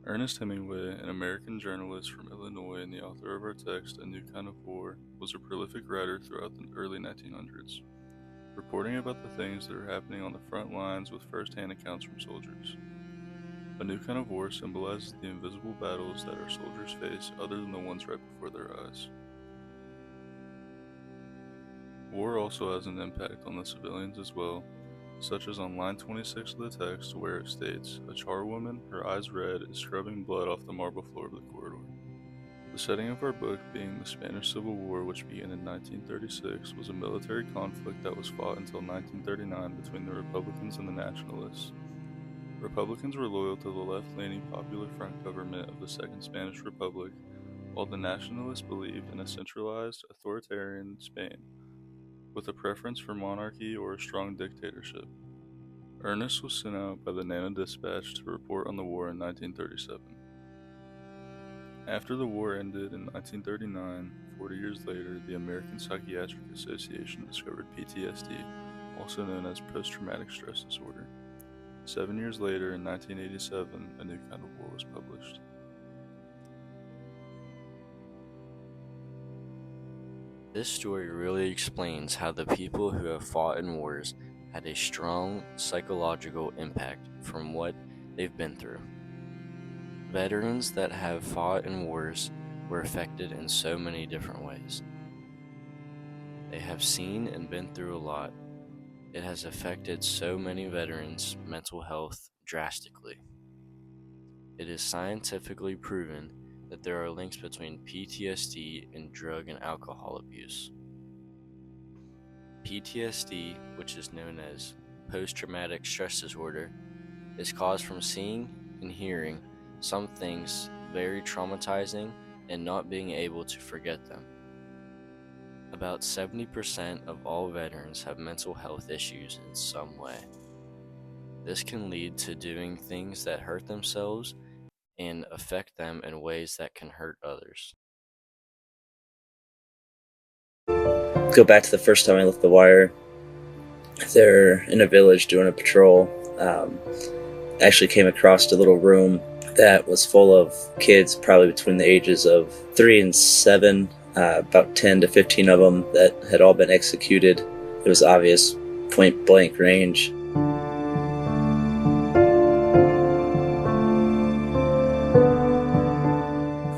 Ernest Hemingway, an American journalist from Illinois and the author of our text, A New Kind of War, was a prolific writer throughout the early 1900s, reporting about the things that are happening on the front lines with first-hand accounts from soldiers. A New Kind of War symbolizes the invisible battles that our soldiers face other than the ones right before their eyes. War also has an impact on the civilians as well, such as on line 26 of the text where it states, "A charwoman, her eyes red, is scrubbing blood off the marble floor of the corridor." The setting of our book being the Spanish Civil War, which began in 1936, was a military conflict that was fought until 1939 between the Republicans and the Nationalists. Republicans were loyal to the left-leaning Popular Front government of the Second Spanish Republic, while the Nationalists believed in a centralized, authoritarian Spain, with a preference for monarchy or a strong dictatorship. Ernest was sent out by the Nana Dispatch to report on the war in 1937. After the war ended in 1939, 40 years later, the American Psychiatric Association discovered PTSD, also known as post-traumatic stress disorder. 7 years later, in 1987, A New Kind of War was published. This story really explains how the people who have fought in wars had a strong psychological impact from what they've been through. Veterans that have fought in wars were affected in so many different ways. They have seen and been through a lot. It has affected so many veterans' mental health drastically. It is scientifically proven that there are links between PTSD and drug and alcohol abuse. PTSD, which is known as post-traumatic stress disorder, is caused from seeing and hearing some things very traumatizing and not being able to forget them. About 70% of all veterans have mental health issues in some way. This can lead to doing things that hurt themselves and affect them in ways that can hurt others. Go back to the first time I left the wire. They're in a village doing a patrol. Actually came across a little room that was full of kids, probably between the ages of 3 and 7, about 10 to 15 of them that had all been executed. It was obvious, point blank range.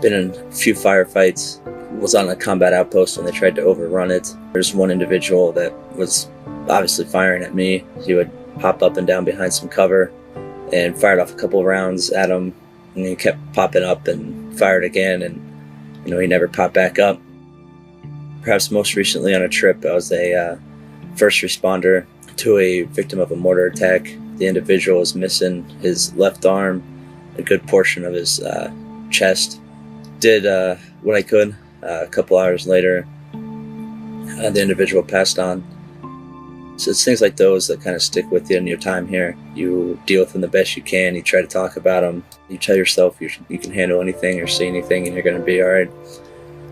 Been in a few firefights, was on a combat outpost when they tried to overrun it. There's one individual that was obviously firing at me. He would pop up and down behind some cover and fired off a couple of rounds at him, and he kept popping up and fired again, and he never popped back up. Perhaps most recently on a trip, I was a first responder to a victim of a mortar attack. The individual was missing his left arm, a good portion of his chest. Did what I could. A couple hours later, the individual passed on. So it's things like those that kind of stick with you in your time here. You deal with them the best you can. You try to talk about them. You tell yourself you can handle anything or see anything and you're going to be all right.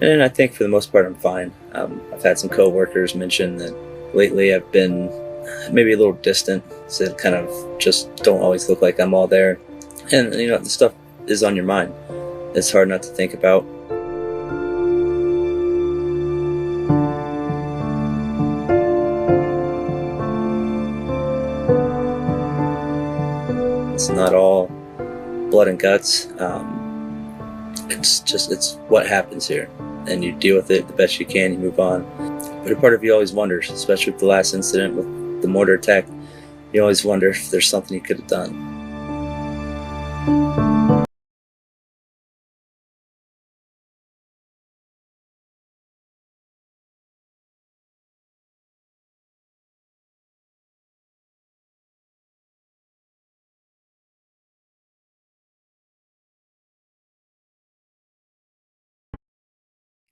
And I think for the most part I'm fine. I've had some coworkers mention that lately I've been maybe a little distant, so kind of just don't always look like I'm all there. And the stuff is on your mind. It's hard not to think about. It's not all blood and guts. It's what happens here, and you deal with it the best you can. You move on. But a part of you always wonders, especially with the last incident with the mortar attack. You always wonder if there's something you could have done.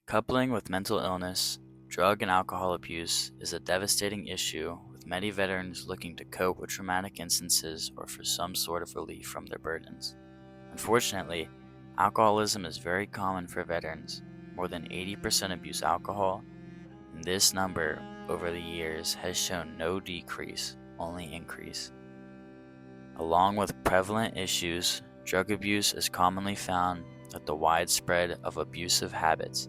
Coupling with mental illness, drug and alcohol abuse is a devastating issue, with many veterans looking to cope with traumatic instances or for some sort of relief from their burdens. Unfortunately, alcoholism is very common for veterans. More than 80% abuse alcohol, and this number over the years has shown no decrease, only increase. Along with prevalent issues Drug abuse is commonly found at the widespread of abusive habits.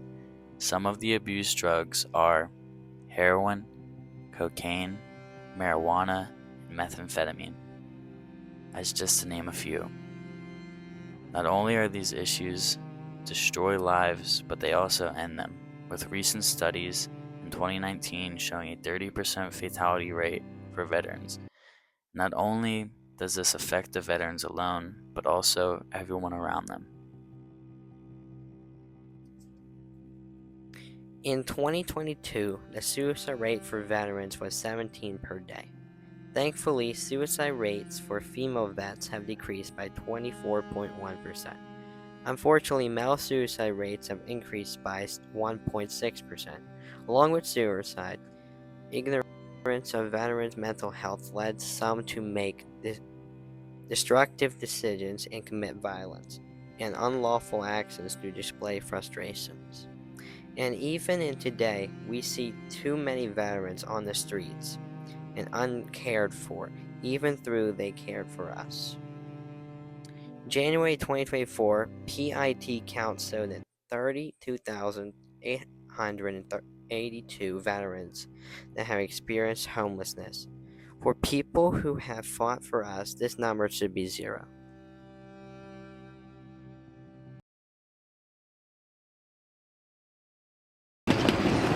Some of the abused drugs are heroin, cocaine, marijuana, and methamphetamine, as just to name a few. Not only are these issues destroy lives, but they also end them, with recent studies in 2019 showing a 30% fatality rate for veterans. Not only does this affect the veterans alone, but also everyone around them. In 2022, the suicide rate for veterans was 17 per day. Thankfully, suicide rates for female vets have decreased by 24.1%. Unfortunately, male suicide rates have increased by 1.6%. Along with suicide, ignorance of veterans' mental health led some to make destructive decisions and commit violence and unlawful actions to display frustrations. And even in today, we see too many veterans on the streets and uncared for, even though they cared for us. January 2024, PIT count showed that 32,882 veterans that have experienced homelessness. For people who have fought for us, this number should be 0.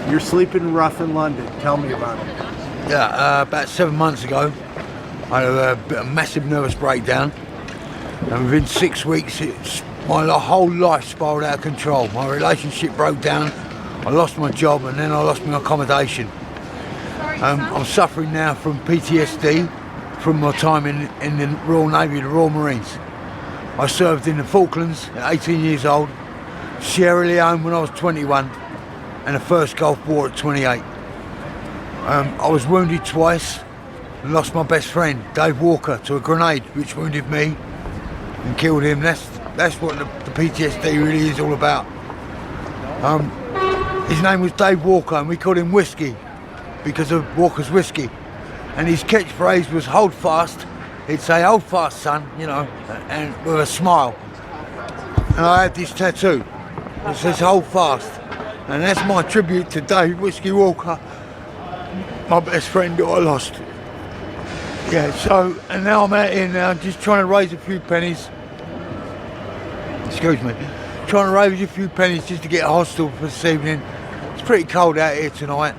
You're sleeping rough in London. Tell me about it. Yeah, about 7 months ago, I had a massive nervous breakdown, and within 6 weeks, my whole life spiraled out of control. My relationship broke down, I lost my job, and then I lost my accommodation. I'm suffering now from PTSD from my time in the Royal Navy, the Royal Marines. I served in the Falklands at 18 years old, Sierra Leone when I was 21, and the first Gulf War at 28. I was wounded twice and lost my best friend, Dave Walker, to a grenade which wounded me and killed him. That's what the PTSD really is all about. His name was Dave Walker, and we called him Whiskey because of Walker's whiskey. And his catchphrase was "Hold fast." He'd say, "Hold fast, son," you know, and with a smile. And I had this tattoo. It says "Hold fast." And that's my tribute to Dave Whiskey Walker, my best friend that I lost. Yeah, so, and now I'm out here now just trying to raise a few pennies. Excuse me. Trying to raise a few pennies just to get a hostel for this evening. It's pretty cold out here tonight,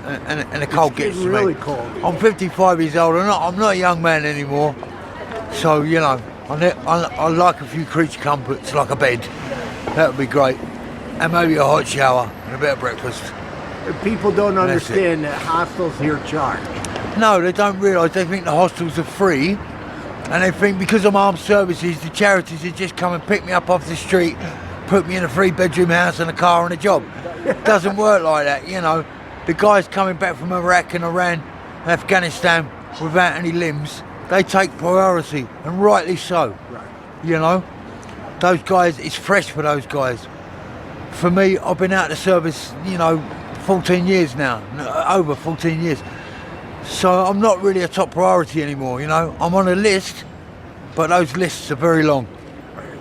and the cold gets to me. Really cold. I'm 55 years old, I'm not a young man anymore. So, you know, I like a few creature comforts, like a bed. That would be great. And maybe a hot shower and a bit of breakfast. People don't understand that hostels here charge. No, they don't realise. They think the hostels are free, and they think because I'm armed services, the charities would just come and pick me up off the street, put me in a 3-bedroom house and a car and a job. It doesn't work like that, you know. The guys coming back from Iraq and Iran and Afghanistan without any limbs, they take priority, and rightly so. Right. You know, those guys, it's fresh for those guys. For me, I've been out of service, you know, 14 years now, over 14 years. So I'm not really a top priority anymore, you know. I'm on a list, but those lists are very long.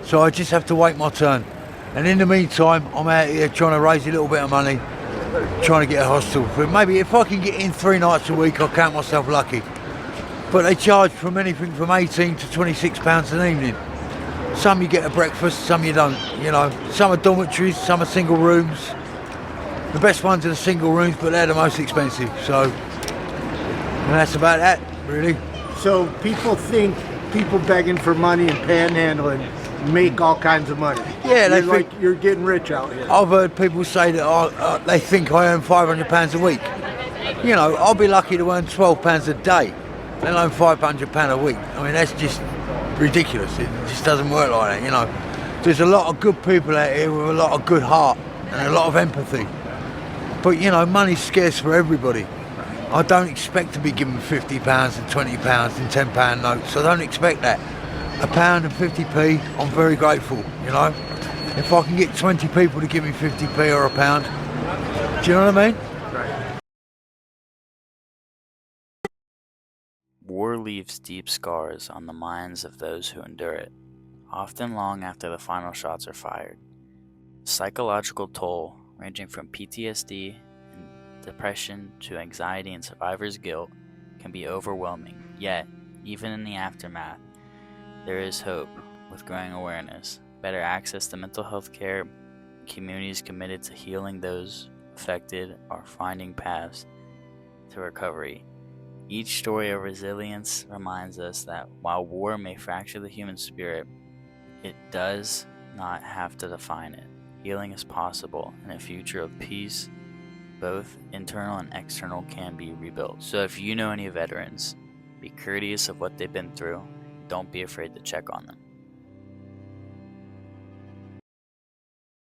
So I just have to wait my turn. And in the meantime, I'm out here trying to raise a little bit of money, trying to get a hostel. But maybe if I can get in 3 nights a week, I'll count myself lucky. But they charge from anything from 18 to 26 pounds an evening. Some you get a breakfast, some you don't, you know. Some are dormitories, some are single rooms. The best ones are the single rooms, but they're the most expensive. So, and that's about that, really. So people think people begging for money and panhandling make all kinds of money. Yeah, they you're think, like you're getting rich out here. I've heard people say that they think I earn £500 a week. You know, I'll be lucky to earn £12 a day, let alone £500 a week. I mean, that's just ridiculous. It just doesn't work like that, you know. There's a lot of good people out here with a lot of good heart and a lot of empathy. But, you know, money's scarce for everybody. I don't expect to be given £50 and £20 and £10 notes. I don't expect that. £1 and 50p, I'm very grateful, you know. If I can get 20 people to give me 50p or £1, do you know what I mean? War leaves deep scars on the minds of those who endure it. often long after the final shots are fired. The psychological toll, ranging from PTSD and depression to anxiety and survivor's guilt, can be overwhelming. Yet, even in the aftermath, there is hope with growing awareness, better access to mental health care, communities committed to healing those affected are finding paths to recovery. Each story of resilience reminds us that while war may fracture the human spirit, it does not have to define it. Healing is possible, and a future of peace, both internal and external, can be rebuilt. So if you know any veterans, be courteous of what they've been through. Don't be afraid to check on them.